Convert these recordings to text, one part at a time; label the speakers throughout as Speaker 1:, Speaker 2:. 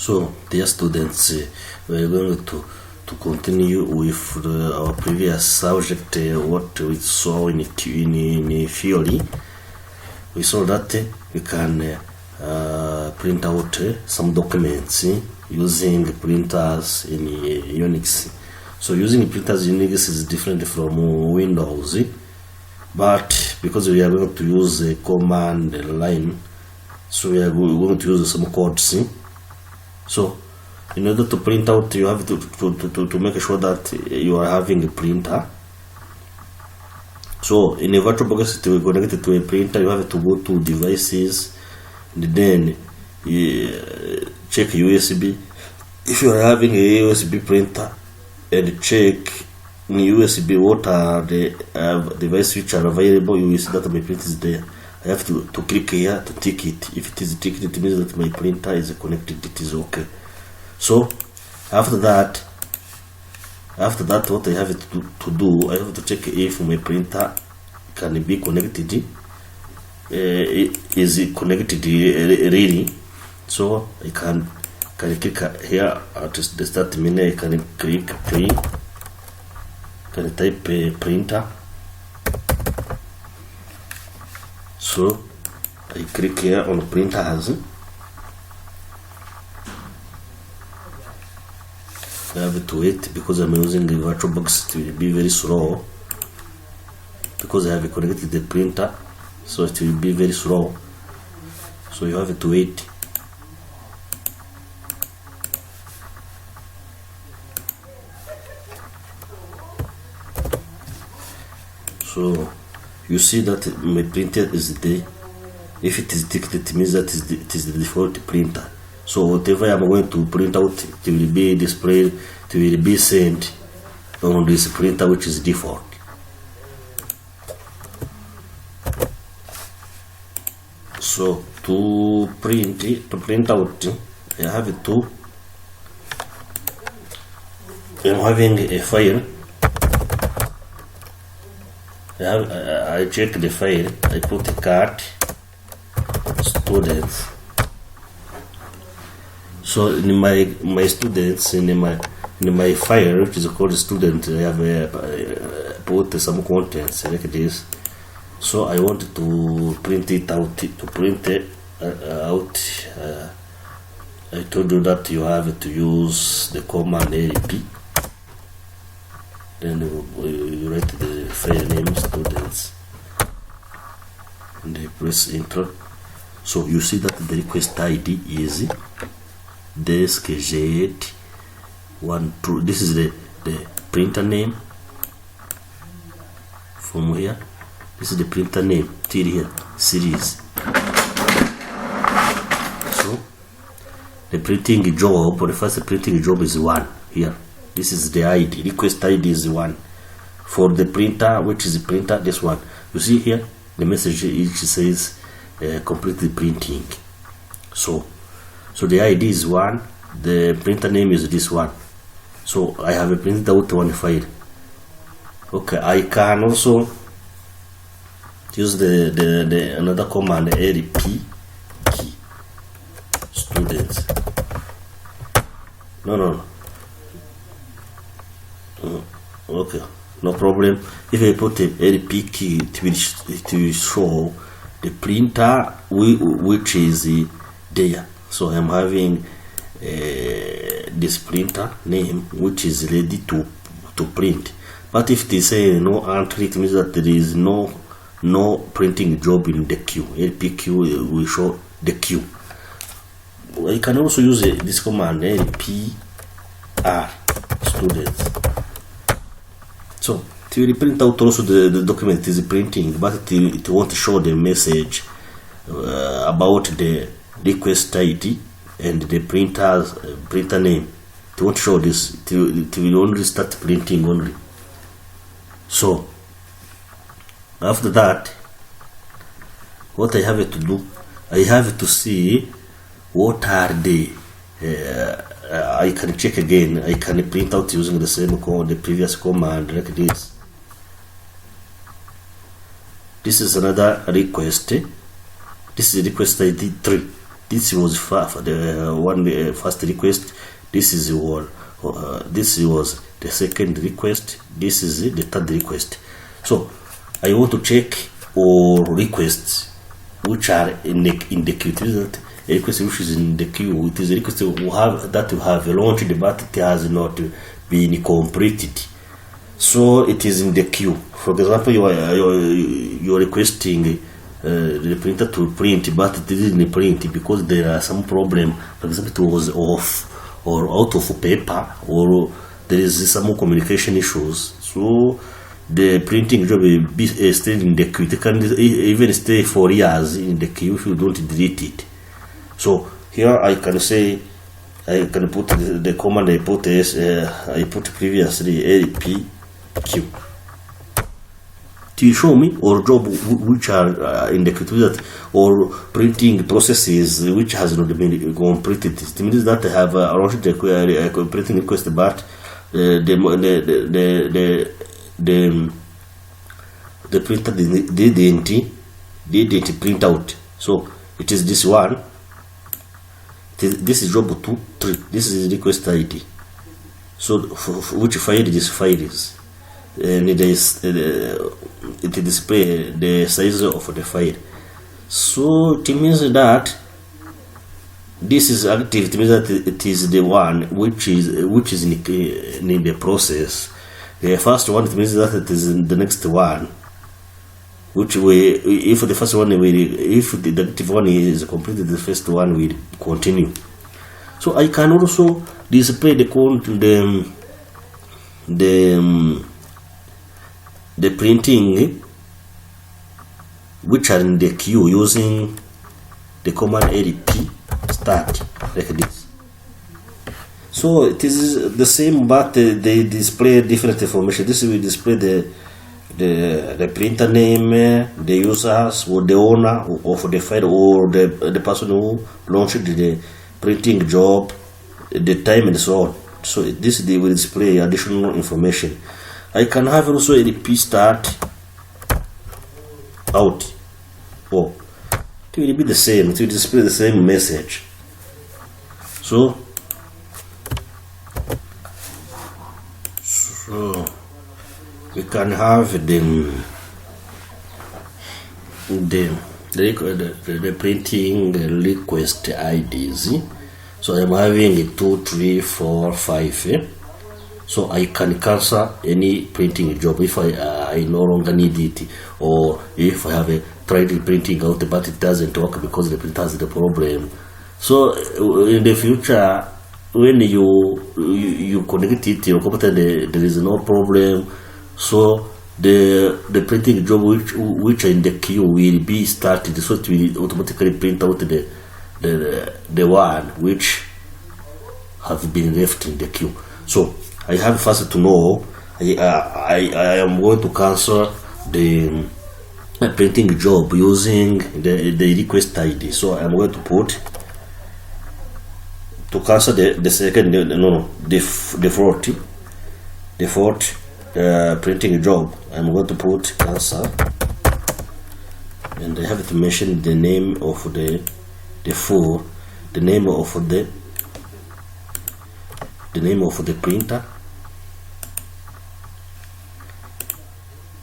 Speaker 1: So, dear students, we're going to continue with our previous subject, what we saw in theory. We saw that we can print out some documents using printers in UNIX. So using printers in UNIX is different from Windows, but because we are going to use a command line, so we are going to use some codes. So in order to print out, you have to make sure that you are having a printer. So in a VirtualBox to connect it to a printer, you have to go to devices and then check USB. If you are having a USB printer, and check in USB what are the devices which are available, you will see that my print is there. I have to click here to tick it. If it is ticked, it means that my printer is connected, it is okay. So after that what I have to do, I have to check if my printer can be connected, is it connected really. So I can click here at the start menu. I can click print, can type printer. So I click here on printers. I have to wait because I'm using the VirtualBox to be very slow, because I have connected the printer, so it will be very slow. So you have to wait. So you see that my printer is there. If it is ticked, it means that it is the default printer. So whatever I'm going to print out, it will be displayed, it will be sent on this printer which is default. So to print out, I have to, I'm having a file. I check the file, I put a card, students. So in my students, in my file which is called student, I have put some contents like this. So I want to print it out. To print it out, I told you that you have to use the command LP. Then you write the file name students and you press enter. So you see that the request ID is deskjet 12. This is the printer name. From here, this is the printer name till here, series. So the printing job, or the first printing job is 1 here. This is the ID, request ID is 1. For the printer, which is the printer, this one. You see here, the message each says complete the printing. So the ID is 1, the printer name is this one. So I have a printed out one file. Okay, I can also use the another command LP key students. No. Okay, no problem. If I put a LP key, it will show the printer which is there. So I'm having this printer name which is ready to print. But if they say no entry, it means that there is no printing job in the queue. LP queue will show the queue. I can also use this command LPR students. So it will print out also the document is printing, but it won't show the message about the request ID and the printer name. It won't show this. It will only start printing only. So after that, what I have to do, I have to see what are the I can check again. I can print out using the same code, the previous command like this. This is another request. This is request ID 3. This was the one first request. This is this was the second request. This is the third request. So I want to check all requests which are in the queue. It is not a request which is in the queue. It is a request that you have launched, but it has not been completed. So it is in the queue. For example, you are requesting the printer to print, but it didn't print because there are some problem. For example, it was off or out of paper, or there is some communication issues. So the printing job will be stayed in the queue. It can even stay for years in the queue if you don't delete it. So here I can say, I can put the command I put previously LP queue to show me or job which are in the queue, that or printing processes which has not been completed. It means that I have launched the printing request, but the printer didn't print out. So it is this one. This is job 2, 3. This is request ID. So which file this file is, and it display the size of the file. So it means that this is active. It means that it is the one which is in the process. The first one, it means that it is in the next one, which if the first one if the active one is completed, the first one will continue. So I can also display the printing which are in the queue using the command lp start, like this. So it is the same, but they display different information. This will display the printer name, the users, or the owner of the file, or the person who launched the printing job, the time, and so on. So they will display additional information. I can have also a LP start out. Oh, it will be the same. It will display the same message. So we can have the printing request IDs. So I'm having 2, 3, 4, 5. So I can cancel any printing job if I no longer need it, or if I have tried printing out but it doesn't work because the printer has the problem. So in the future, when you connect it to your computer, there is no problem. So the printing job which are in the queue will be started, so it will automatically print out the one which have been left in the queue. So I have first to know I am going to cancel the printing job using the request ID. So I'm going to put to cancel the second default printing job. I'm going to put cancel, and I have to mention the name of the name of the printer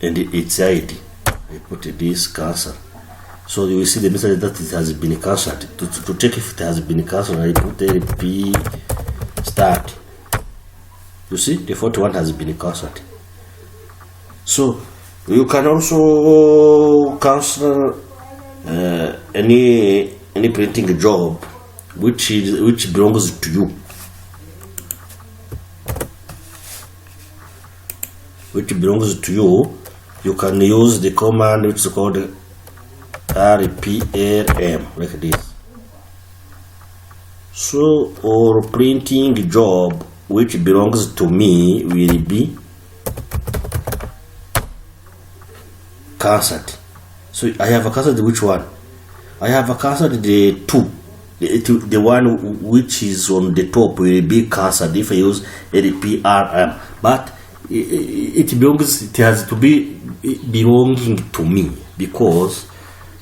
Speaker 1: and its ID. I put this cancel. So you will see the message that it has been cancelled. To check if it has been cancelled, I put LP start. You see, the fourth one has been cancelled. So you can also cancel any printing job which belongs to you. You can use the command which is called rprm, like this. So our printing job which belongs to me will be cancelled. So I have cancelled which one? I have cancelled the 2. The one which is on the top will be cancelled if I use rprm, but it has to be belonging to me, because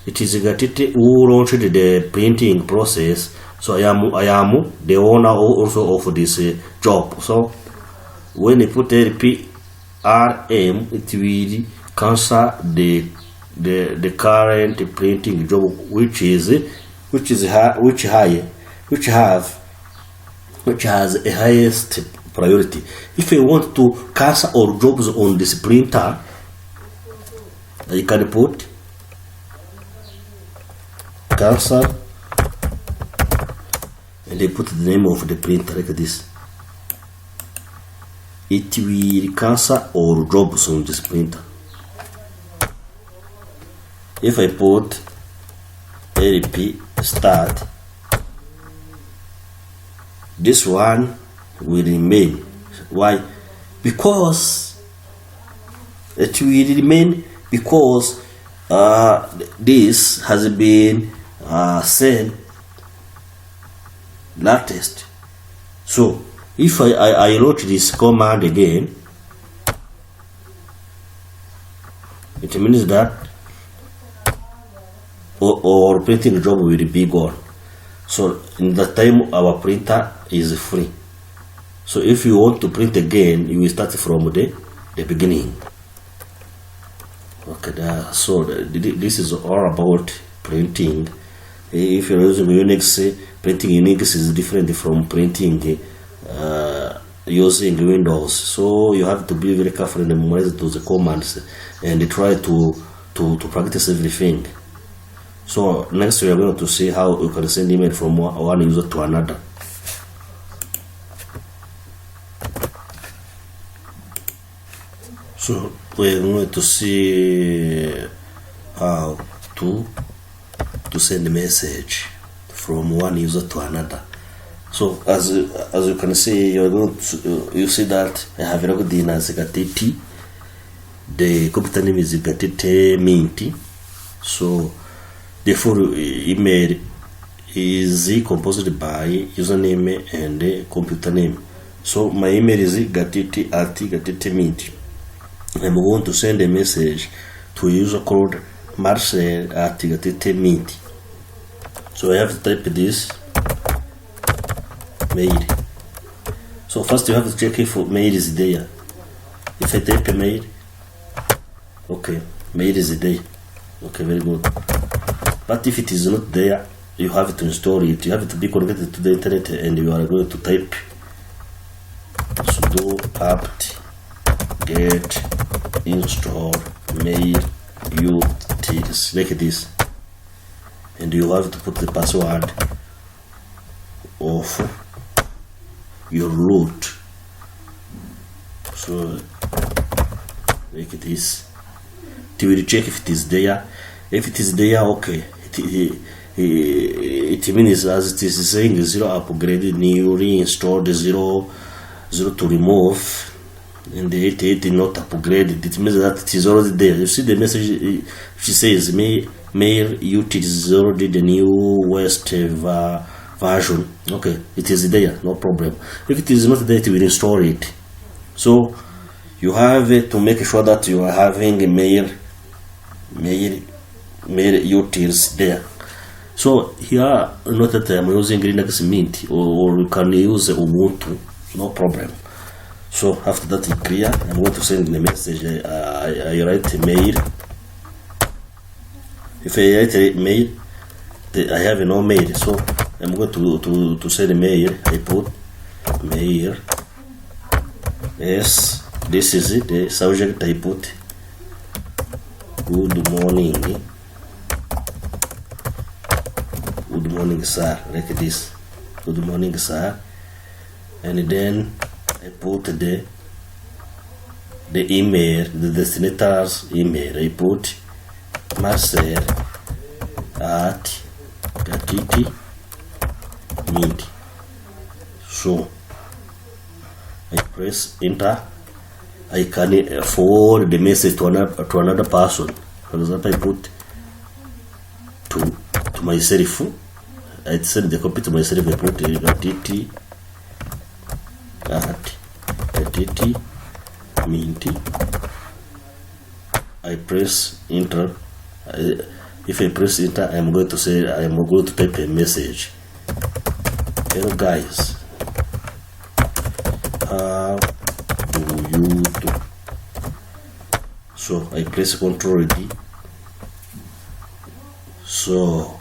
Speaker 1: it is Gatete who launched the printing process. So I am the owner also of this job. So when you put LPRM, it will cancel the current printing job, which has a highest priority. If you want to cancel all jobs on this printer, you can put cancel, and they put the name of the printer like this. It will cancel all jobs on this printer. If I put LP start, this one will remain. Why? Because it will remain because this has been sent latest. So if I wrote this command again, it means that our printing job will be gone. So in the time our printer is free. So if you want to print again, you will start from the beginning. Okay, so this is all about printing. If you're using UNIX, printing UNIX is different from printing using Windows. So you have to be very careful and memorize those commands and try to practice everything. So next we are going to see how you can send email from one user to another. So we're going to see how to send a message from one user to another. So as you can see, you see that I have logged in as Gatete. The computer name is Gatete Minty. So the full email is composed by username and computer name. So my email is gatete@gatete.mint. I'm going to send a message to a user called Marcel@gatete.mint. So I have to type this mail. So first you have to check if mail is there. If I type mail, okay, mail is there. Okay, very good. But if it is not there, you have to install it. You have to be connected to the internet, and you are going to type sudo apt get install mail utils like this, and you have to put the password of your root. So like this, it will check if it is there. If it is there, okay, it means as it is saying 0 upgrade, new reinstalled, 0 to remove, and the 88 not upgraded. It means that it is already there. You see the message, she says mail utils is already the new West version. Okay, it is there, no problem. If it is not there, it will install it. So you have to make sure that you are having a mail utils there. So here, note that I'm using Linux Mint, or you can use Ubuntu, no problem. So after that is clear, I'm going to send the message. I write a mail. If I write a mail, I have no mail, so I'm going to send a mail. I put mail. Yes, this is it. The subject I put good morning. Good morning, sir, like this. Good morning, sir. And then I put the email, the destinator's email. I put Marcel@gatete.mint. So I press enter. I can forward the message to another person. For example, I put to myself. I send the copy to myself. I put Gatete.mint. I press enter. If I press enter, I'm going to say, I'm going to type a message. Hello guys, how do you do? So I press Ctrl D. So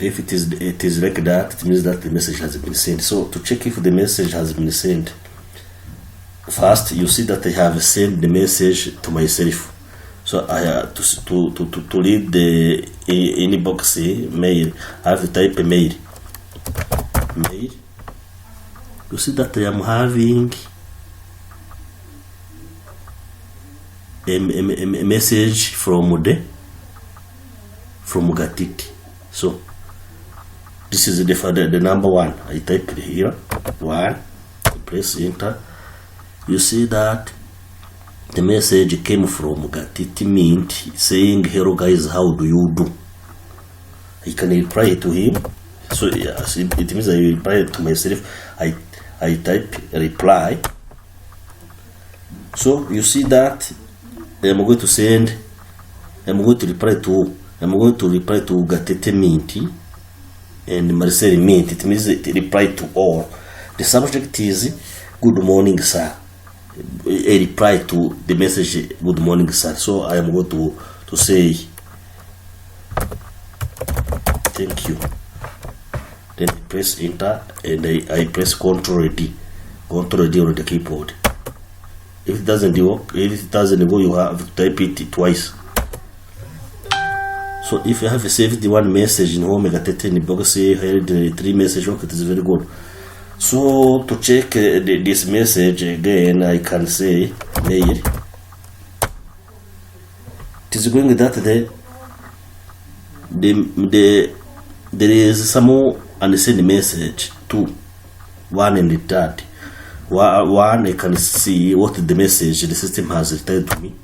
Speaker 1: if it is like that, it means that the message has been sent. So to check if the message has been sent, first you see that I have sent the message to myself. So I have to read the inbox mail, I have to type a mail. You see that I am having a message from Gatiti. So this is the number 1. I type it here, 1, press enter. You see that the message came from Gatiti Mint saying, hello guys, how do you do? I can reply to him. So yes, it means I reply to myself. I type reply. So you see that I'm going to reply to Gatete Mint and Marcel Mint. It means it reply to all. The subject is good morning sir. A reply to the message good morning sir. So I am going to say thank you. Then I press enter and I press Ctrl D on the keyboard. If it doesn't work, you have to type it twice. So if you have saved the one message in home, in box, heard 3 messages, okay, it is very good. So to check this message again, I can say mail. It is going that there is some unsent message 2, 1 and the 3rd. One, I can see what the message the system has returned to me.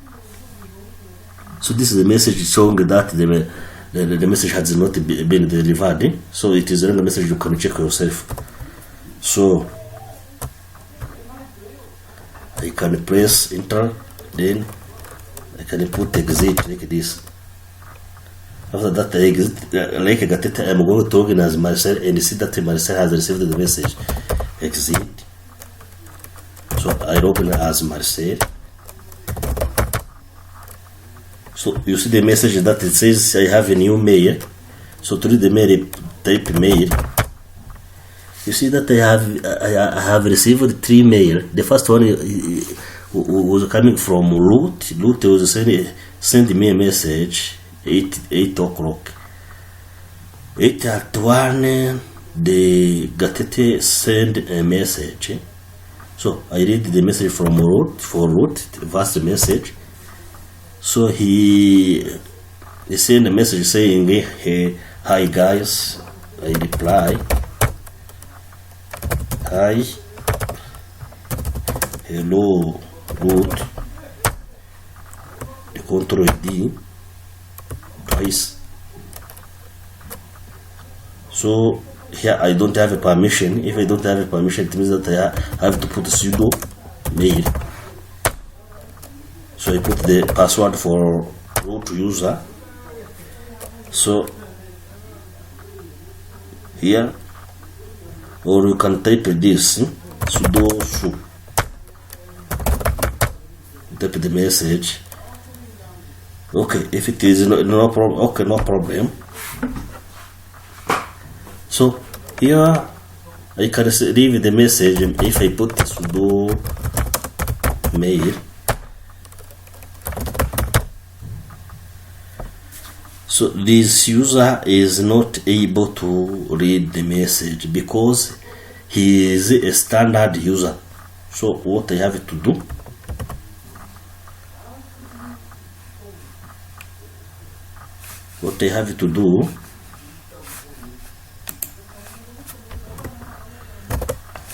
Speaker 1: So this is the message showing that the message has not been delivered. So it is a message you can check yourself. So I can press enter, then I can put exit like this. After that, I exit, like I got it, I'm going to organize Marcel and see that Marcel has received the message. Exit. So I open as Marcel. So you see the message that it says I have a new mail. So to read the mail, type mail. You see that I have received 3 mail. The first one was coming from Root. Root was sending me a message 8 o'clock. 8:01, they Gatete send a message. So I read the message from Root, the first message. So he sent a message saying, hey, hi guys. I reply, hi, hello Root, the Ctrl D twice. So here I don't have a permission. If I don't have a permission, it means that I have to put a sudo mail. So I put the password for root user. So here, or you can type this sudo su. Type the message. Okay, if it is no problem, okay, no problem. So here I can leave the message if I put sudo mail. So this user is not able to read the message because he is a standard user. So what I have to do,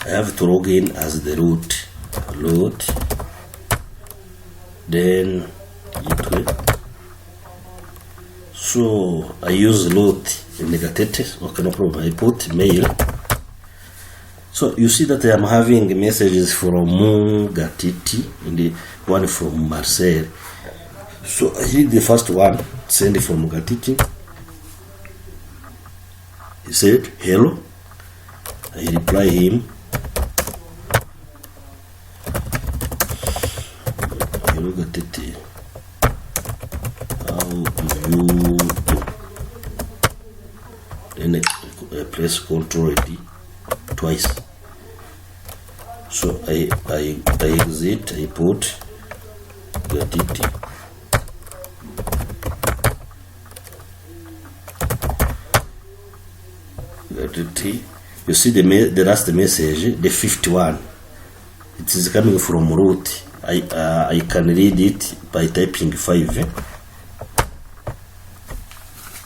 Speaker 1: I have to log in as the root, then gateway. So I use root in negative. Okay, no problem. I put mail. So you see that I am having messages from Gatiti and the one from Marcel. So I read the first one. send from Gatiti. He said hello. I reply him, hello Gatiti, how do you do? Then I press Ctrl D twice. So I exit, I put Gatiti. You see the last message, the 51. It is coming from root. I can read it by typing 5.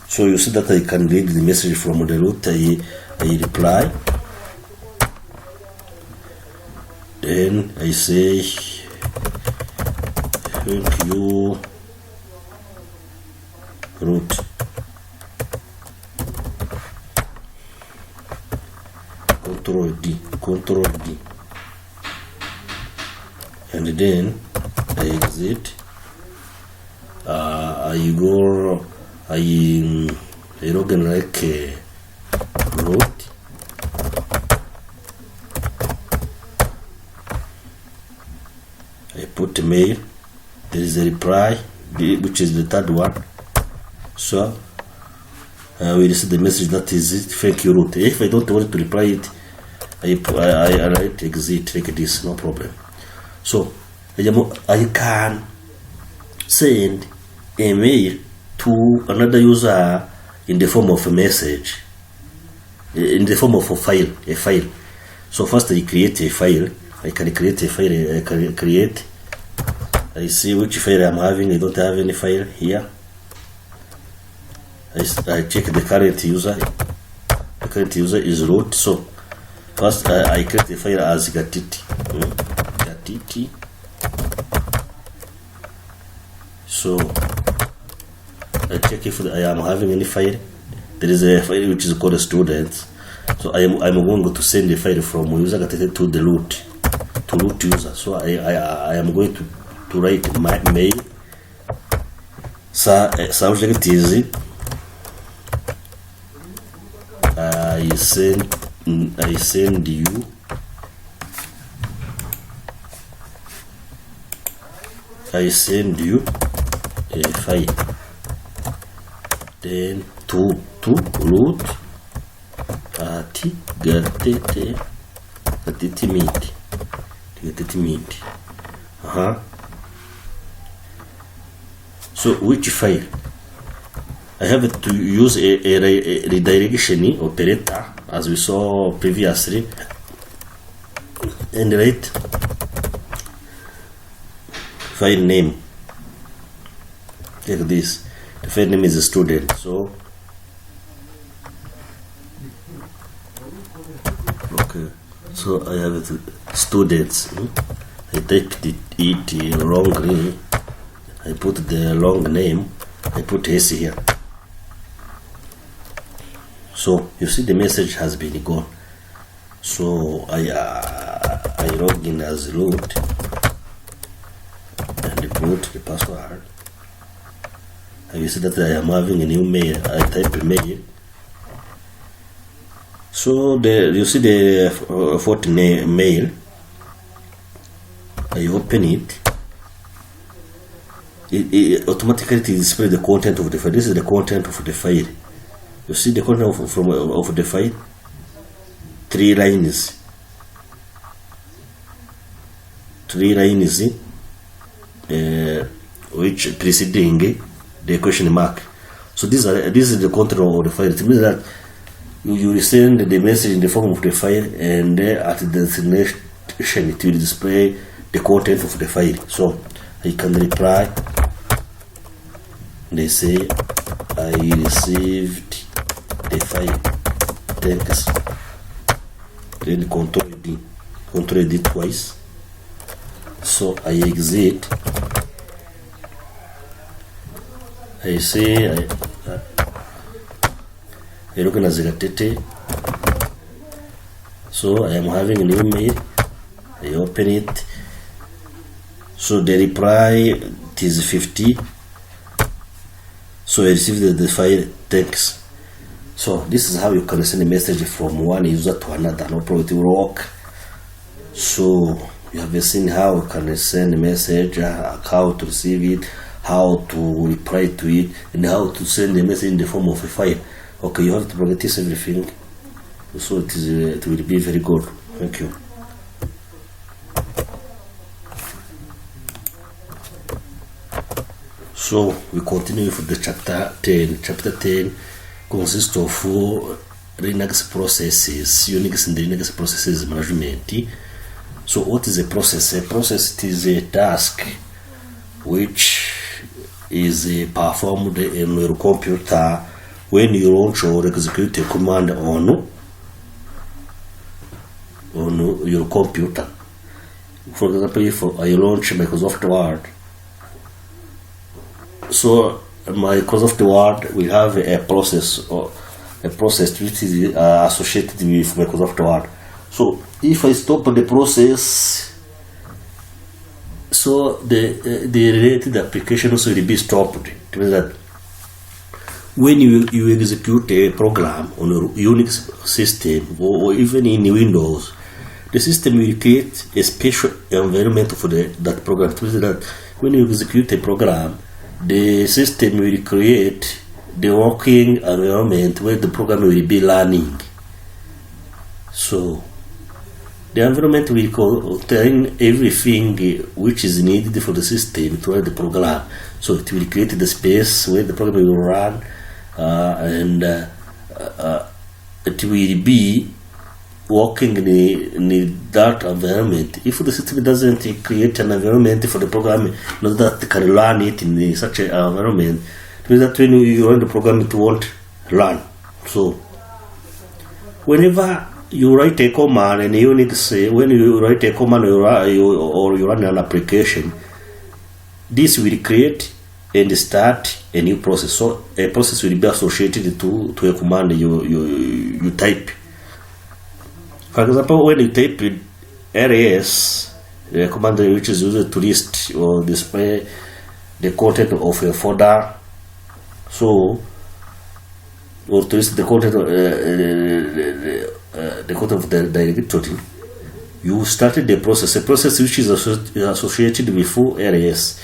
Speaker 1: So you see that I can read the message from the root. I reply. Then I say, thank you, root. Control D, and then I exit. I go. I log in like root. I put mail. There is a reply, which is the third one. So I will see the message that is it. Thank you, root. If I don't want to reply it, I write exit like this, no problem. So I can send a mail to another user in the form of a message, in the form of a file. So first I create a file. I can create a file. I can create. I see which file I'm having. I don't have any file here. I check the current user. The current user is root. So first I create the file as Gatiti. So I check if I am having any file. There is a file which is called students. So I'm going to send the file from user Gatiti to the root user. So I am going to write my mail. Subject is I send you a file. Then to root at Gatiti meet. So which file? I have to use a redirection operator as we saw previously, and write file name like this. The file name is a student. So okay, so I have students. I typed it wrongly. I put the long name. I put S here. So you see the message has been gone. So I log in as root and put the password. And you see that I am having a new mail. I type mail. So you see the fourth mail. I open it. It automatically displays the content of the file. This is the content of the file. You see the content of the file? 3 lines. 3 lines which preceding the question mark. So this is the content of the file. It means that you will send the message in the form of the file, and at the destination it will display the content of the file. So I can reply. They say I received the file. Thanks. Then Control D twice. So I exit. I say I look at Gatiti. So I am having a new mail. I open it. So the reply is 50. So I received the file, thanks. So this is how you can send a message from one user to another. No problem, it will work. So you have seen how you can send a message, how to receive it, how to reply to it, and how to send a message in the form of a file. Okay, you have to practice everything, so it will be very good. Thank you. So we continue with the chapter 10. Chapter 10 consists of Linux processes, Unix and Linux processes management. So what is a process? A process is a task which is performed in your computer when you launch or execute a command on your computer. For example, if I launch Microsoft Word, so Microsoft Word will have a process which is associated with Microsoft Word. So if I stop the process, so the related applications will be stopped. It means that when you execute a program on a Unix system or even in Windows, the system will create a special environment for that program. It means that when you execute a program, the system will create the working environment where the program will be running. So the environment will contain everything which is needed for the system to run the program. So it will create the space where the program will run, and it will be working in that environment. If the system doesn't create an environment for the program that can run it in such an environment, it means that when you run the program, it won't run. So whenever you write a command in Unix, when you write a command or you run an application, this will create and start a new process. So a process will be associated to a command you type. For example, when you type ls, the command which is used to list or display the content of a folder, so or to list the content of the directory, you started the process, a process which is associated with ls.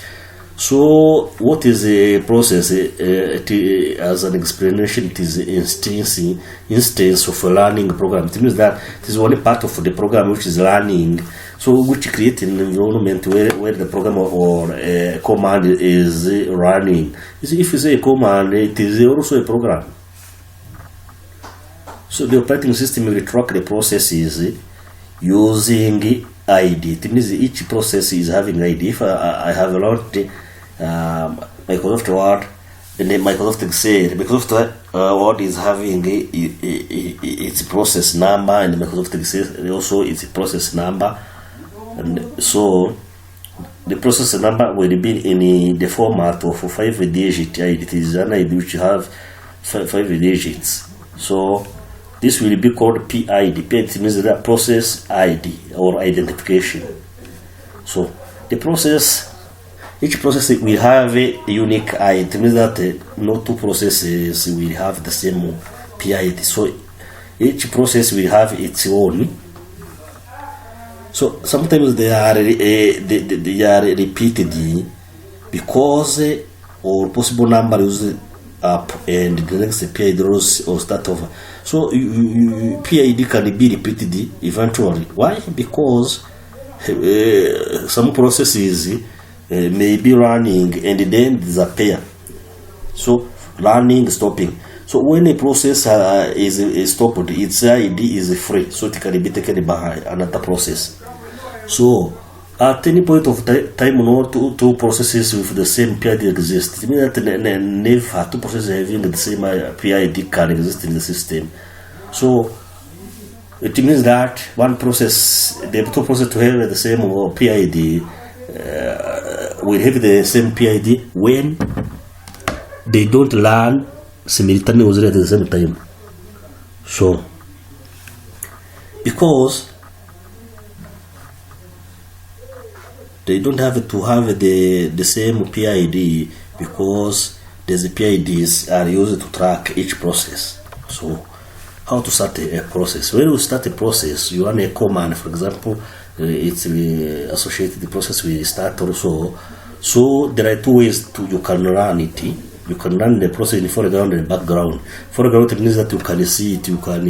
Speaker 1: So what is a process? As an explanation, it is instance of a learning program. It means that it is only part of the program which is learning, so which creates an environment where the program or a command is running. If you say a command, it is also a program. So the operating system will track the processes using ID. It means each process is having ID. If I have launched Microsoft Word, and then Microsoft Excel, Microsoft Word is having its process number, and Microsoft Excel also its process number, and so the process number will be in the format of 5-digit ID. It is an ID which have 5 digits. So this will be called PID. PID means the process ID or identification. So the process, each process will have a unique ID. It means that no two processes will have the same PID. So each process will have its own. So sometimes they are repeated because or possible number used up and the next PID rows or start over. So PID can be repeated eventually. Why? Because some processes may be running and then disappear. So running, stopping. So when a process is stopped, its ID is free, so it can be taken by another process. So at any point of time, no two processes with the same PID exist. It means that never two processes having the same PID can exist in the system. So it means that one process, the two processes to have the same PID will have the same PID when they don't learn simultaneously at the same time. So because they don't have to have the same PID, because these PIDs are used to track each process. So how to start a process? When you start a process, you run a command. For example, it's associated the process with start also. So there are two ways you can run it. You can run the process in foreground and background. Foreground means that you can see it, you can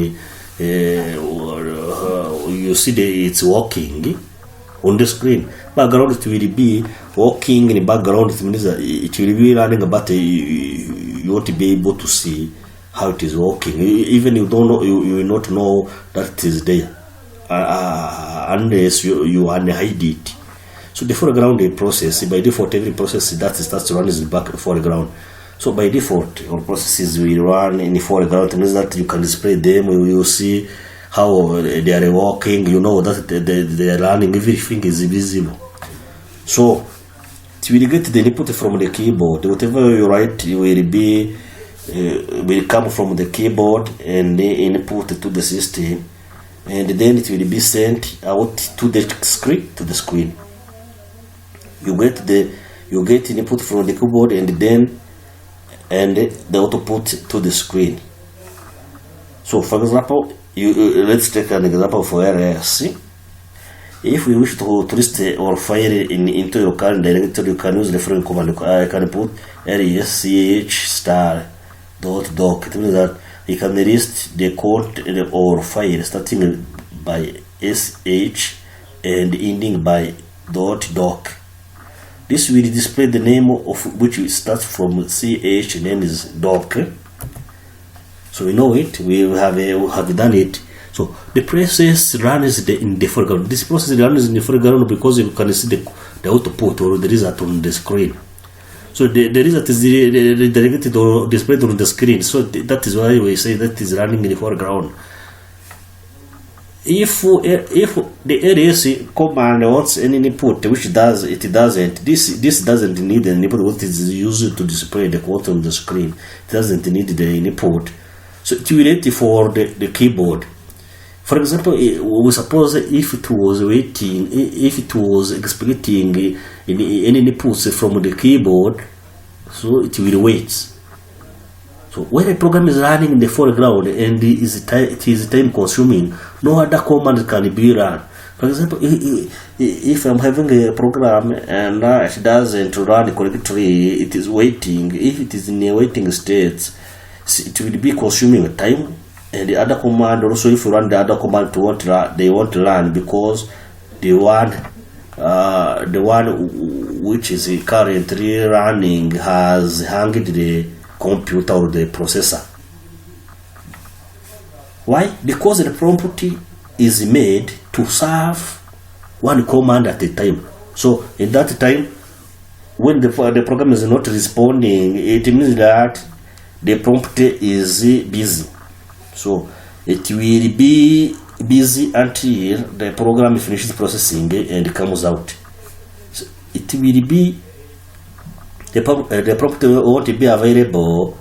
Speaker 1: you see it's working on the screen. Background, it will be working in the background. It means that it will be running, but you won't be able to see how it is working. Even you don't know, you will not know that it is there unless you hide it. So the foreground process, by default, every process that starts running is back foreground. So by default, all processes will run in the foreground. It means that you can display them. You will see how they are working. You know that they are running. Everything is visible. So it will get the input from the keyboard. Whatever you write will come from the keyboard and the input to the system, and then it will be sent out to the screen. You get input from the keyboard and the output to the screen. So for example, let's take an example for RS. If we wish to list or file into your current directory, you can use the following command. I can put //doc. It means that you can list the code or file starting by sh and ending by .doc. This will display the name of which starts from ch and then is doc. So we know it. We have done it. So the process runs in the foreground. This process runs in the foreground because you can see the output or the result on the screen. So the result is redirected or displayed on the screen. So that is why we say that is running in the foreground. If the ls command wants any input, which it doesn't. This doesn't need an input. What is used to display the code on the screen? It doesn't need the input. So it will wait for the keyboard. For example, we suppose if it was waiting, if it was expecting any inputs from the keyboard, so it will wait. So when a program is running in the foreground and it is time consuming, no other command can be run. For example, if I'm having a program and it doesn't run correctly, it is waiting. If it is in a waiting state, it will be consuming time. And the other command also, if you run the other command, they won't run because the one which is currently running has hanged the computer or the processor. Why? Because the prompt is made to serve one command at a time. So in that time, when the program is not responding, it means that the prompt is busy. So it will be busy until the program finishes processing and comes out. So it will be the prompt won't be available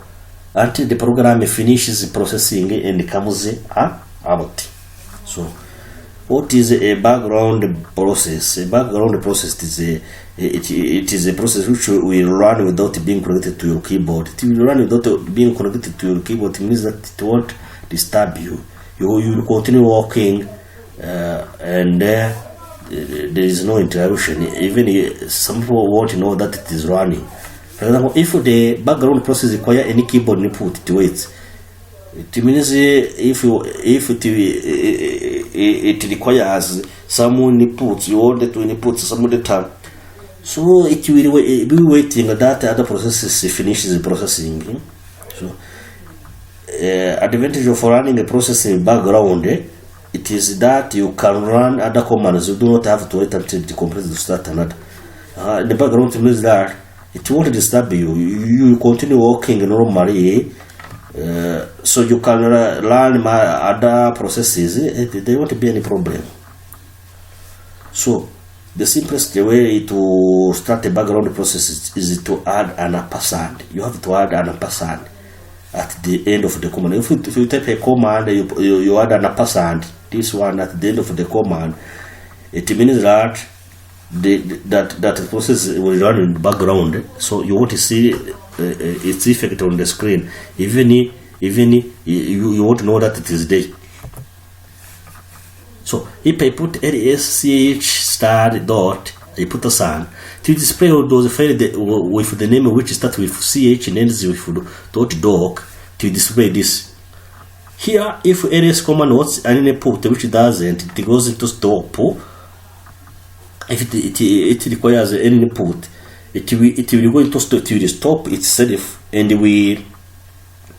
Speaker 1: until the program finishes processing and comes out. So what is a background process? A background process is a process which will run without being connected to your keyboard. It will run without being connected to your keyboard. It means that it won't disturb you. You will continue working and there is no interruption. Even some people won't know that it is running. For example, if the background process requires any keyboard input, it waits. It means if it requires someone inputs, you want to input some data, so it will be waiting that other processes finishes processing. So advantage of running a process in background, it is that you can run other commands. You do not have to wait until the computer to start another. The background means that it won't disturb you. You continue working normally, so you can run other processes. There won't be any problem. So the simplest way to start a background process is to add an ampersand. You have to add an ampersand at the end of the command. If you type a command, you add an ampersand, this one at the end of the command, it means that that process will run in the background. So you want to see its effect on the screen. Even you won't know that it is there. So if I put LSCH star dot, I put a sun to display all those files with the name which starts with ch and ends with .doc to display this. Here, if ls comma notes an input which doesn't, it goes into stop. If it requires any input, it will go into stop. It will stop itself and we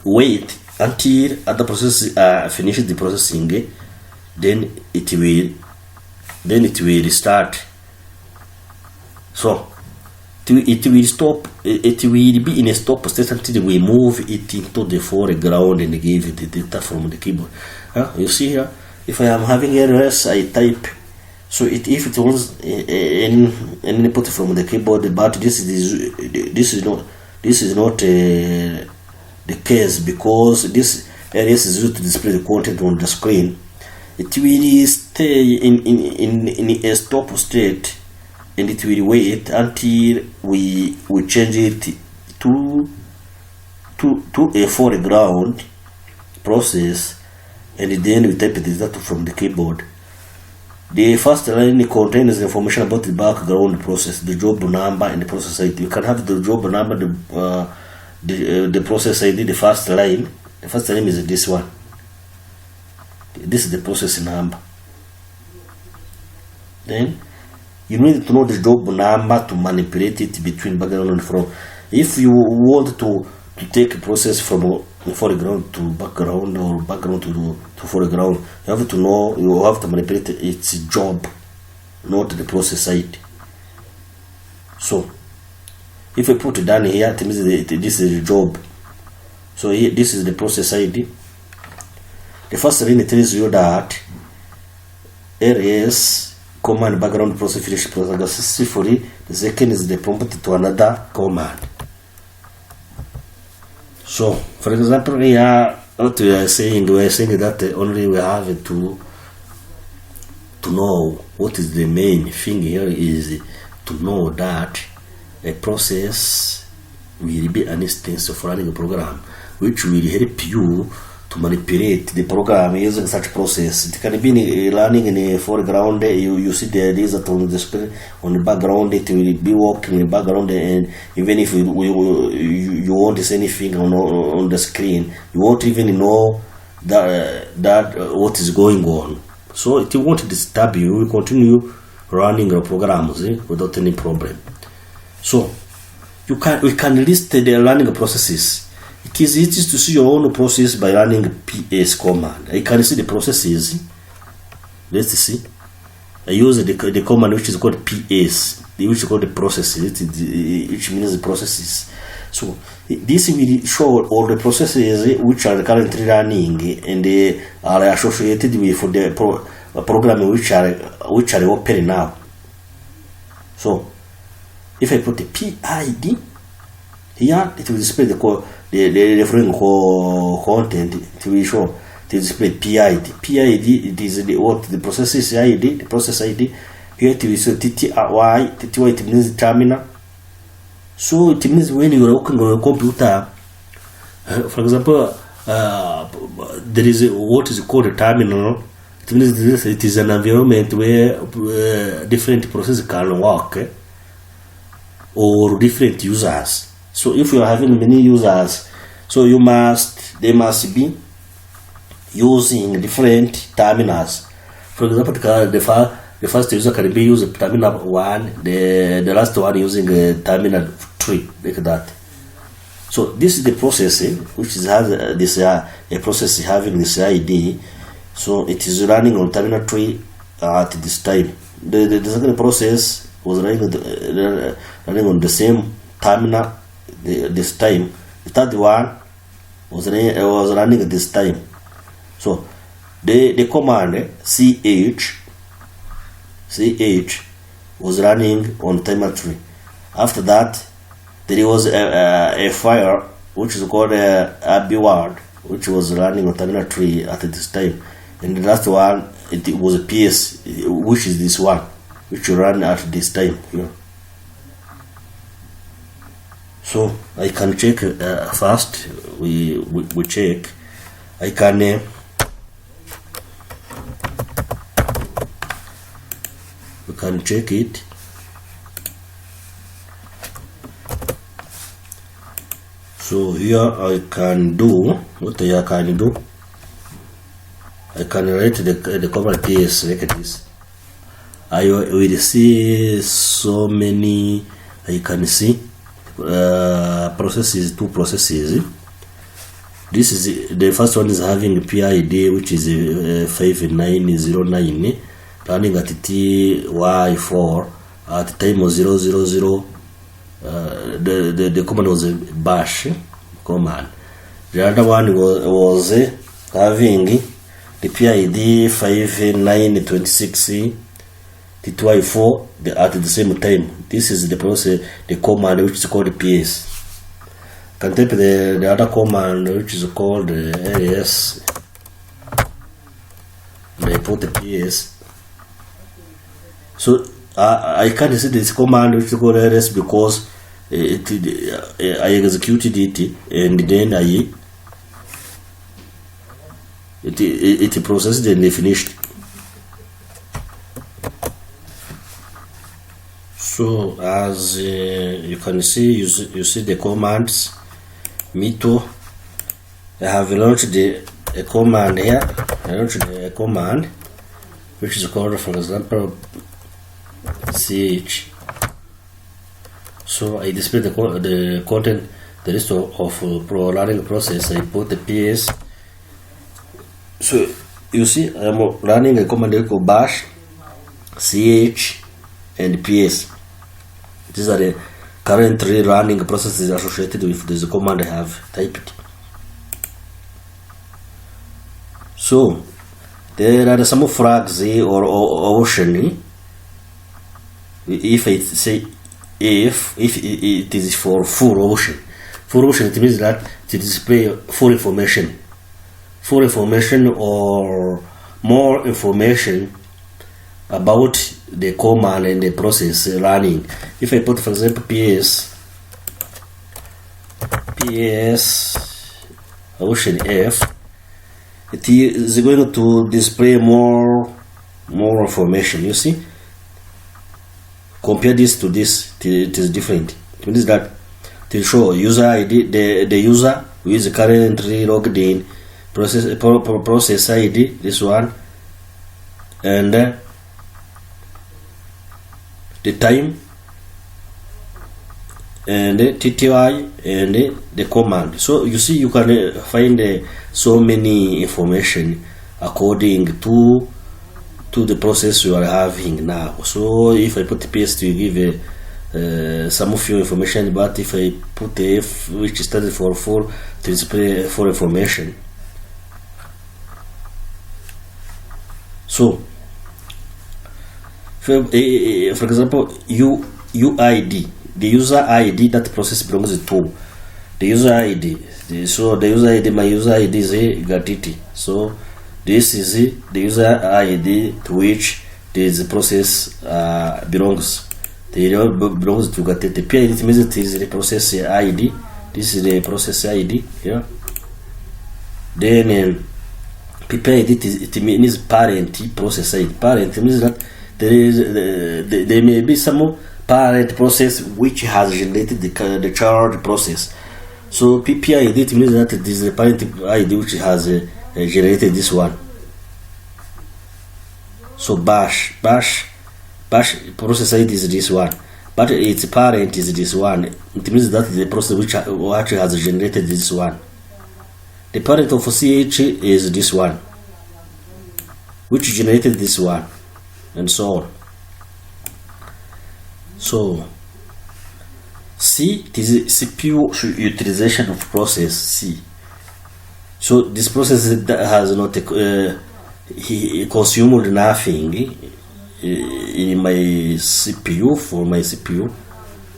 Speaker 1: wait until other process finishes the processing. Then it will restart. So it will stop. It will be in a stop state until we move it into the foreground and give it the data from the keyboard. You see here, if I am having errors, I type. So if it was any input from the keyboard, but this is not the case, because this ls is used to display the content on the screen. It will stay in a stop state, and it will wait until we change it to a foreground process, and then we type the data from the keyboard. The first line contains information about the background process, the job number, and the process ID. You can have the job number, the process ID, the first line. The first line is this one. This is the process number. Then you need to know the job number to manipulate it between background and front. If you want to take a process from foreground to background or background to foreground, you have to know, you have to manipulate its job, not the process ID. So if I put it down here, it means this is the job. So here, this is the process ID. The first line tells you that ls command background process finish process successfully. The second is the prompt to another command. So for example, here what we are saying that only we have to know what is the main thing here is to know that a process will be an instance of running a program which will help you to manipulate the program using such process. It can be running in the foreground. You see the result on the screen. On the background, it will be working in the background, and even if you won't see anything on the screen, you won't even know that what is going on. So it won't disturb you. You will continue running your programs without any problem. So we can list the running processes. It is easy to see your own process by running ps command. I can see the processes. Let's see. I use the command which is called ps, which is called the processes, which means the processes. So this will show all the processes which are currently running and they are associated with the program which are open now. So if I put the PID here, it will display the referring content. It will show to display PID. PID, it is the process ID, the process ID. Here it will show TTY. TTY, it means terminal. So it means when you are working on a computer, for example, there is what is called a terminal. It means it is an environment where different processes can work, or different users. So if you are having many users, so they must be using different terminals. For example, the first user can be using terminal 1, the last one using terminal 3, like that. So this is the process which has this a process having this ID. So it is running on terminal 3 at this time. The second process was running on the same terminal this time. The third one was running at this time. So the command ch was running on timer 3. After that, there was a file which is called abword, which was running on terminal 3 at this time. And the last one, it was a PS, which is this one, which ran at this time here. So I can check first. We check. I can we can check it. So here I can do what I can do. I can write the command ps like this. I will see so many. I can see processes, two processes. This is the first one is having PID, which is 5909, running at TY4 at time of 000. The command was a bash command. The other one was having the PID 5926 TY4 at the same time. This is the process, the command which is called PS. Can type the other command which is called ls. And I put the PS. So I can't see this command which is called ls because I executed it and then it processed and they finished. So as you can see, you see the commands. Me too. I have launched a command here. I launched a command which is called, for example, ch. So I display the content, the list of running process. I put the PS. So you see, I'm running a command called bash, ch, and PS. These are the currently running processes associated with this command I have typed. So there are some flags or option. If I say if it is for full option, it means that to display full information or more information about the command and the process running. If I put, for example, PS option F, it is going to display more information. You see, compare this to this, it is different. It means that to show user ID, the user who is currently logged in, process ID, this one, and the time, and the TTY, and the command. So you see, you can find so many information according to the process you are having now. So if I put PS to give some of your information, but if I put F, which stands for full, to display for information. So for example, UID, the user ID that process belongs to, the user ID. So the user ID, my user ID is Gatiti. So this is the user ID to which this process belongs. It belongs to Gatiti. PID means it is the process ID. This is the process ID here. Then PID it means parent process ID. Parent means that there may be some parent process which has generated the child process. So PID it means that it is the parent ID which has generated this one. So bash process ID is this one, but its parent is this one. It means that the process which actually has generated this one. The parent of CH is this one, which generated this one, and so on. So C, it is CPU utilization of process C. So this process has not consumed nothing in my CPU, for my CPU.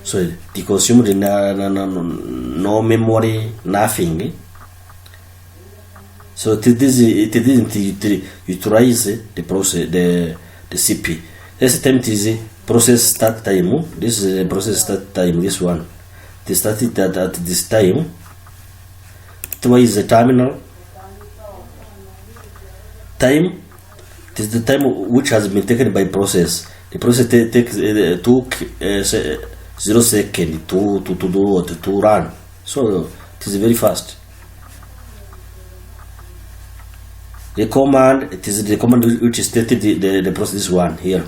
Speaker 1: So it consumed no memory, nothing. So it didn't utilize the process, the CPU. This time it is process start time. This is the process start time. This one, it started at this time. What is the terminal time? It is the time which has been taken by process. The process took 0 seconds to do what, to run. So it is very fast. The command, it is the command which stated the process, this one here.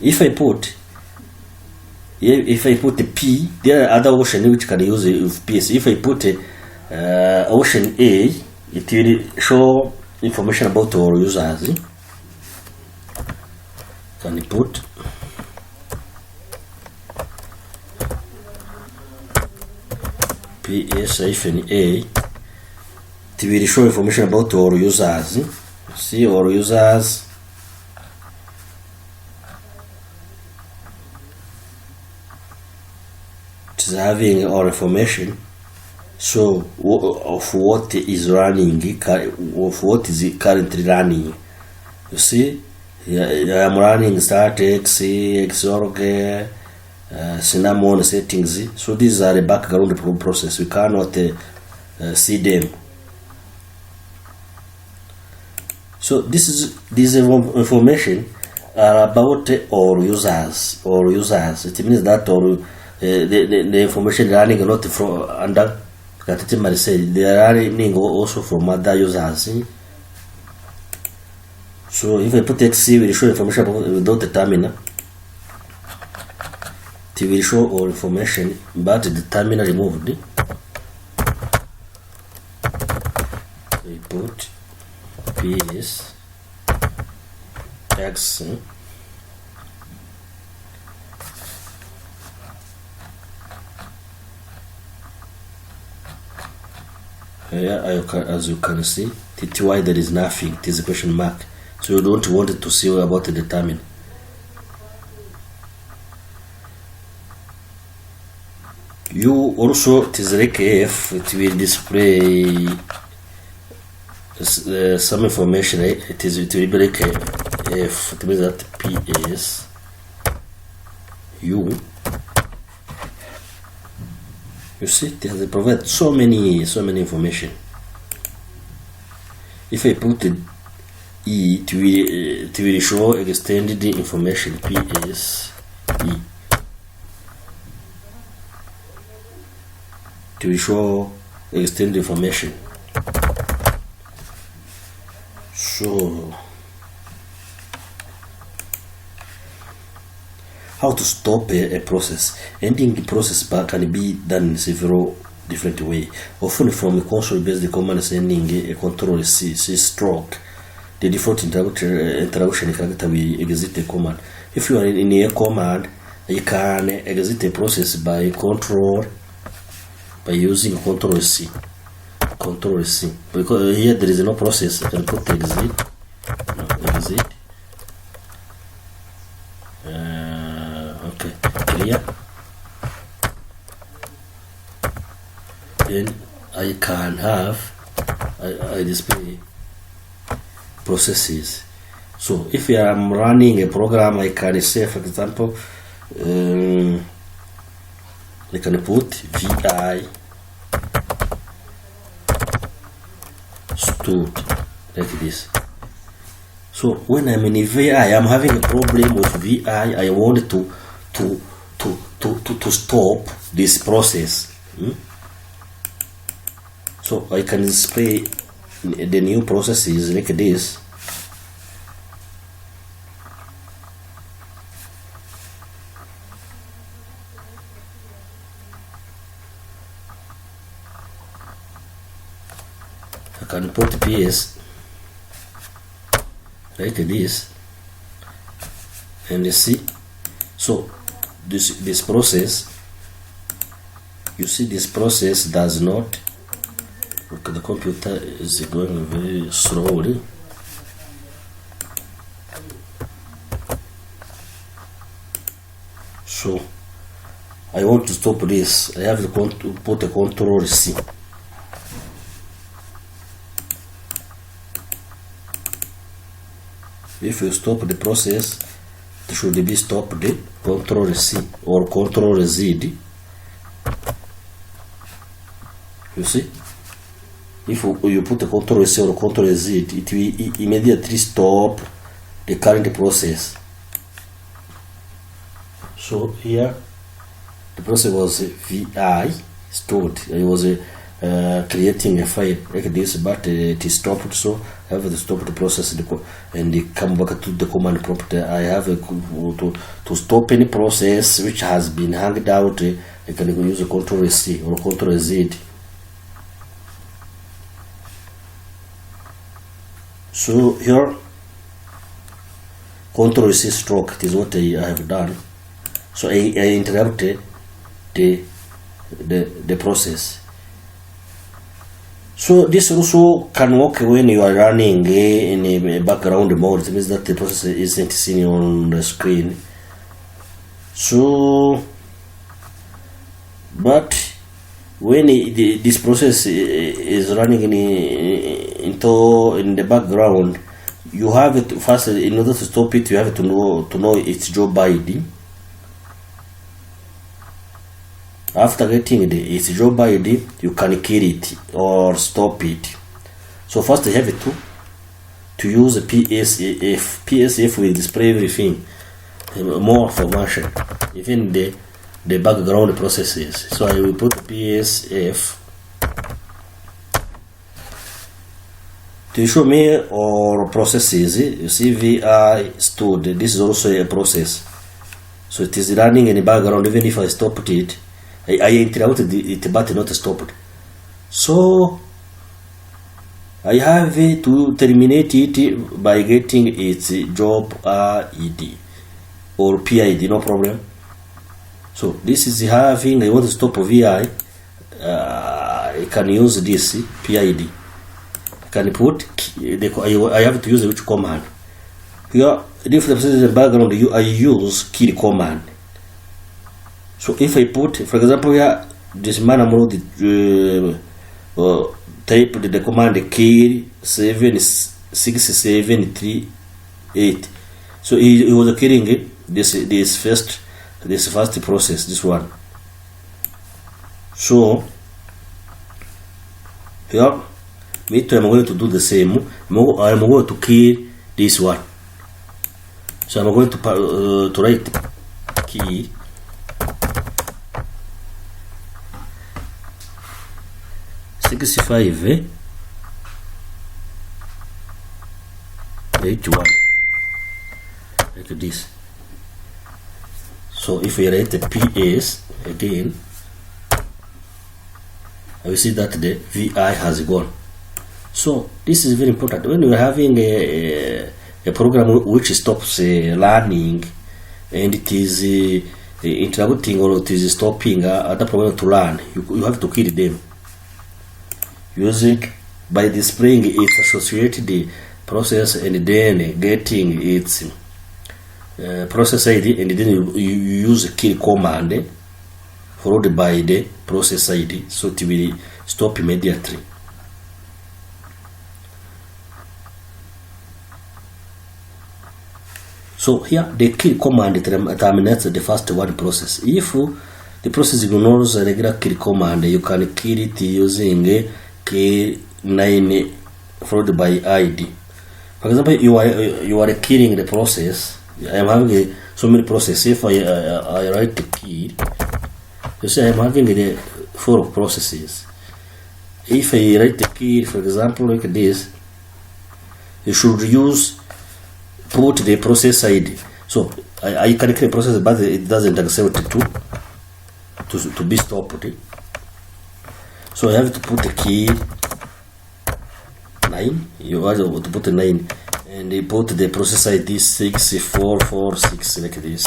Speaker 1: If I put the P, there are other options which can use with PS. If I put option A, it will show information about our users. Can you put PS-A, it will show information about our users. See our users. It is having our information. So of what is running, of what is currently running. You see, I am running statex, xorg, cinnamon settings. So these are the background process. We cannot see them. So this information are about our users. It means that the information running not from under. They are running also from other users. So if I put XC, will show information without the terminal. It will show all information, but the terminal removed. We put PS X. Here, as you can see, TTY there is nothing. It is a question mark. So you don't want to see about the terminal. You also, it is like F, it will display some information. It will be like F. It means that PS U. You see, it has provided so many information. If I put E, it will show extended information. PS E. It will show extended information. So, how to stop a process? Ending the process can be done in several different ways. Often from a console-based command sending a control C stroke. The default interruption character will exit the command. If you are in a command, you can exit a process by using control C. Control C. Because here there is no process, I can put exit. Exit. Okay, clear. Then I can have I display processes. So if I am running a program, I can say, for example, I can put VI stood like this. So when I'm in a VI, I'm having a problem with VI. I want to stop this process. So I can display the new processes like this. I can put PS like this, and you see. So this process, you see, this process does not. Okay, the computer is going very slowly. So I want to stop this. I have to put a control C. If you stop the process, it should be stopped. Control C or Control Z. You see, if you put a Control C or Control Z, it will immediately stop the current process. So here the process was VI stored. I was creating a file like this, but it is stopped, so I have to stop the process and come back to the command prompt. I have to stop any process which has been hanged out. I can use a Control C or Control Z. So here Control C stroke, it is what I have done. So I interrupted the process. So this also can work when you are running in a background mode. It means that the process isn't seen on the screen. So, but when this process is running in the background, you have it first. In order to stop it, you have to know its job ID. After getting its job ID, you can kill it or stop it. So first you have to use a PSF. PSF will display everything, more information, even the background processes. So I will put PSF to show me all processes. You see VI stored. This is also a process. So it is running in the background. Even if I stopped it, I interrupted it but not stopped. So I have to terminate it by getting its job ID or PID, no problem. So this is having, I want to stop VI, I can use this PID. I can put, I have to use which command. Here, if the process in the background, I use kill command. So if I put, for example, here, this man type the command kill 76738. So he was killing this first process, this one. So here, me too, I'm going to do the same. I'm going to kill this one. So I'm going to write key 65 81 like this. So if we write the PS again, I will see that the VI has gone. So this is very important when you are having a program which stops learning and it is interrupting or it is stopping other program to learn. You have to kill them using by displaying its associated process and then getting its process ID, and then you use kill command followed by the process ID, so it will stop immediately. So here the kill command terminates the first one process. If the process ignores a regular kill command, you can kill it using K9 followed by ID. For example, you are killing the process. I am having so many processes. If I write the key, you see I am having the 4 processes. If I write the key, for example, like this, you should put the process ID. So I can create a process, but it doesn't accept to be stopped. So I have to put the key 9. You have to put the 9, and you put the process ID 6446 like this.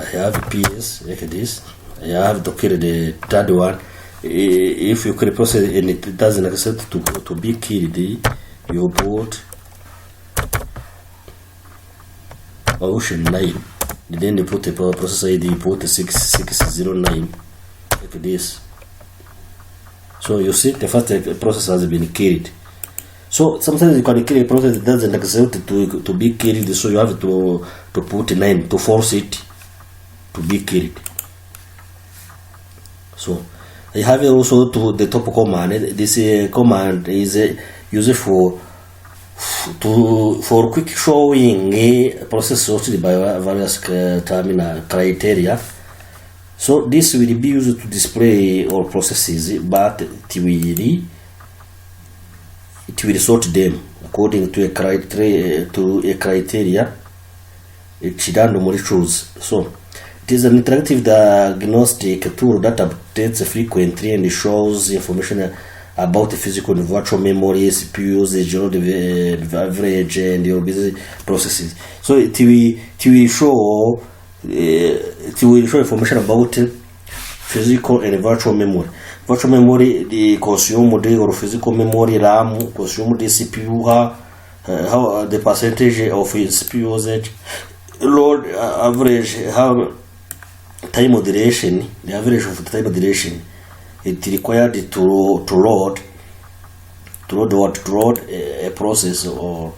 Speaker 1: I have PS like this. I have to kill the third one. If you kill process and it doesn't accept to be killed, you put option 9, then you put the process ID, you put the 6609 like this. So you see the first process has been killed. So sometimes you can kill a process that doesn't accept to be killed, so you have to put 9 to force it to be killed. So I have also to the top command. This command is used for quick showing a process sorted by various terminal criteria. So this will be used to display all processes, but it will sort them according to a criteria it randomly choose. So it is an interactive diagnostic tool that updates frequently and shows information about the physical and virtual memory, CPU usage, the average, and your business processes. So it will show information about physical and virtual memory. Virtual memory, the consumed or physical memory, RAM, consumed CPU, how the percentage of CPU usage, load average, how time of duration, the average of time of duration it required to load a process or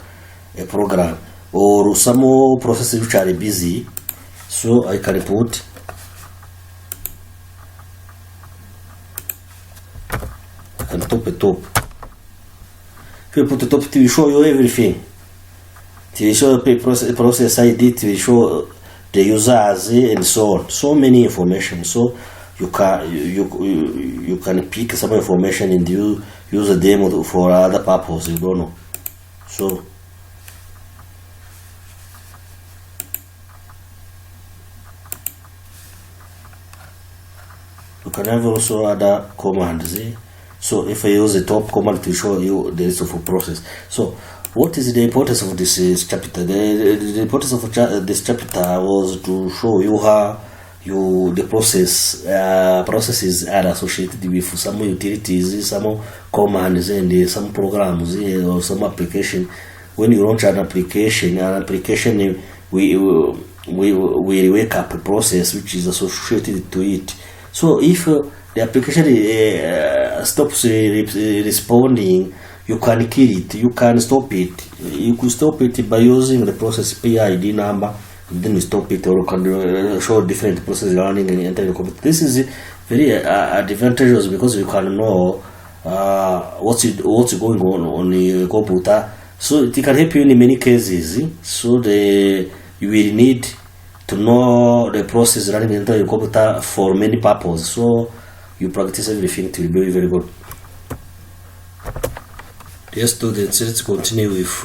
Speaker 1: a program or some processes which are busy. So I can put and top. If you put the top, it will show you everything. It will show the process ID, it will show the users and so on. So many information. So you can pick some information and you use them for other purpose. You don't know. So you can have also other commands. So if I use the top command to show you the rest of the process. So what is the importance of this chapter? The importance of this chapter was to show you how the processes are associated with some utilities, some commands, and some programs or some application. When you launch an application will wake up a process which is associated to it. So if the application stops responding, you can kill it, you can stop it. You could stop it by using the process PID number, and then you stop it, or you can show different processes running and enter the computer. This is very advantageous because you can know what's going on your computer. So it can help you in many cases. So you will need to know the process running into your computer for many purposes. So you practice everything, it will be very good. Dear students, let's continue with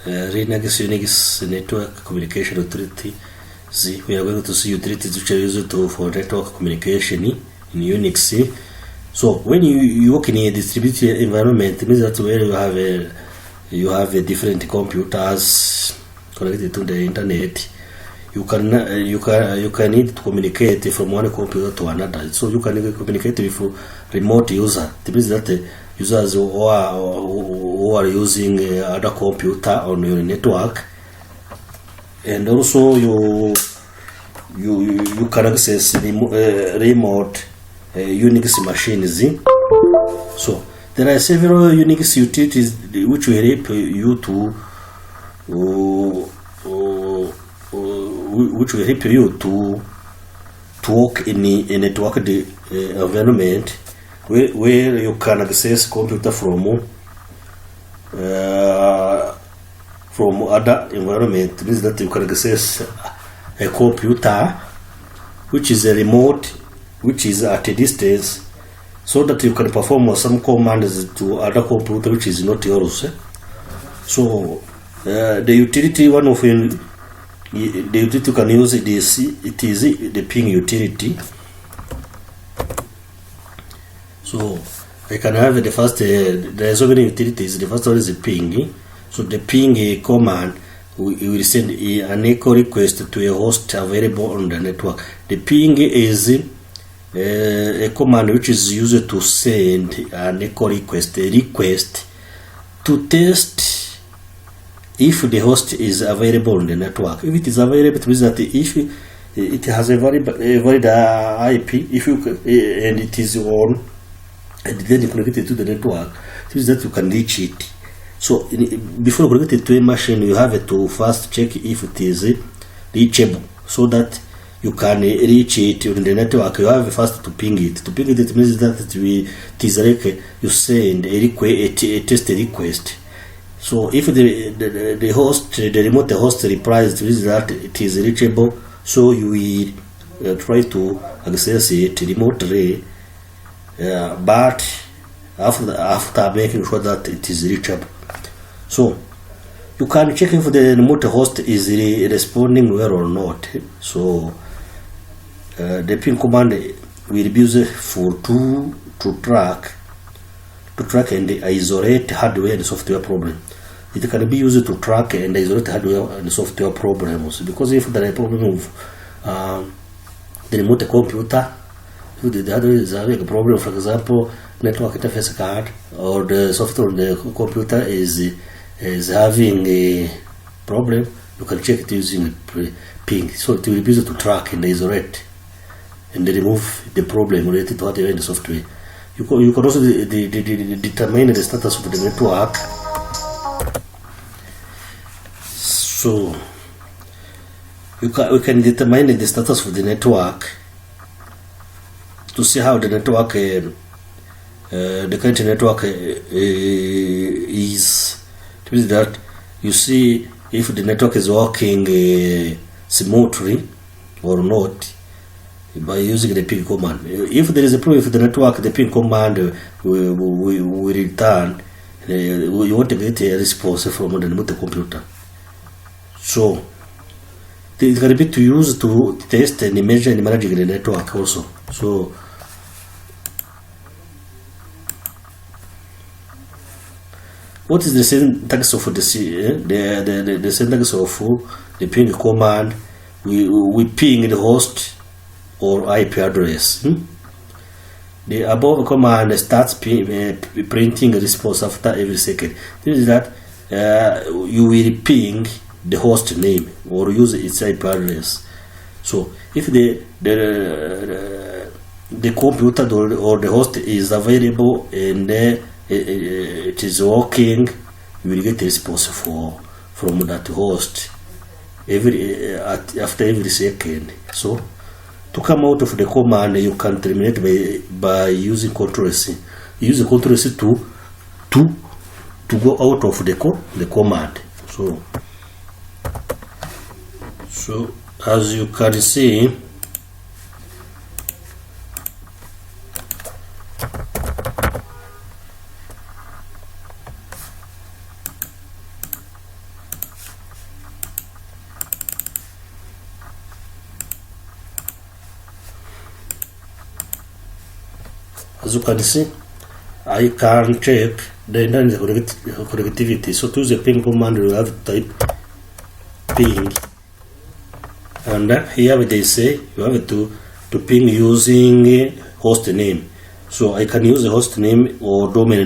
Speaker 1: Linux Unix network communication utilities. We are going to see utilities which are used for network communication in Unix. So when you work in a distributed environment, it means that where you have different computers connected to the internet. You can need to communicate from one computer to another. So you can communicate with remote user. It means that users who are using other computer on your network, and also you can access remote Unix machines. So there are several Unix utilities which will help you to work in a networked environment where you can access computer from other environment. It means that you can access a computer which is a remote, which is at a distance, so that you can perform some commands to other computer which is not yours. So the utility, one of the utility you can use it is the ping utility. So I can have the first, there are so many utilities. The first one is the ping. So the ping command will send an echo request to a host available on the network. The ping is a command which is used to send an echo request, a request to test if the host is available on the network. If it is available, it means that if it has a valid IP, if you and it is on, and then you connect it to the network, it means that you can reach it. So before you connect it to a machine, you have to first check if it is reachable, so that you can reach it on the network. You have first to ping it. To ping it, it means that it is like you send a test request. So if the host, the remote host replies, it means that it is reachable. So you will try to access it remotely, but after making sure that it is reachable. So you can check if the remote host is responding well or not. So the ping command will be used to track and isolate hardware and software problem. It can be used to track and isolate hardware and software problems, because if there is a problem of the remote computer, if the hardware is having a problem, for example, network interface card, or the software on the computer is having a problem, you can check it using ping. So it will be used to track and isolate and remove the problem related to hardware and software. You can also determine the status of the network. So we can determine the status of the network to see how the network, the current network is. It means that you see if the network is working smoothly or not by using the ping command. If there is a problem with the network, the ping command will return. You want to get a response from the remote computer. So it can be to use to test and measure and manage the network also. So what is the syntax of the syntax of the ping command? We ping the host or IP address. The above command starts printing a response after every second. This is that you will ping the host name or use its IP address. So if the computer or the host is available and it is working, you will get a response from that host after every second. So to come out of the command, you can terminate by using Ctrl+C. Use Ctrl+C to go out of the command. So as you can see, I can check the internet connectivity. So to use the ping command, you have to type ping, and here they say you have to ping using host name. So I can use the host name or domain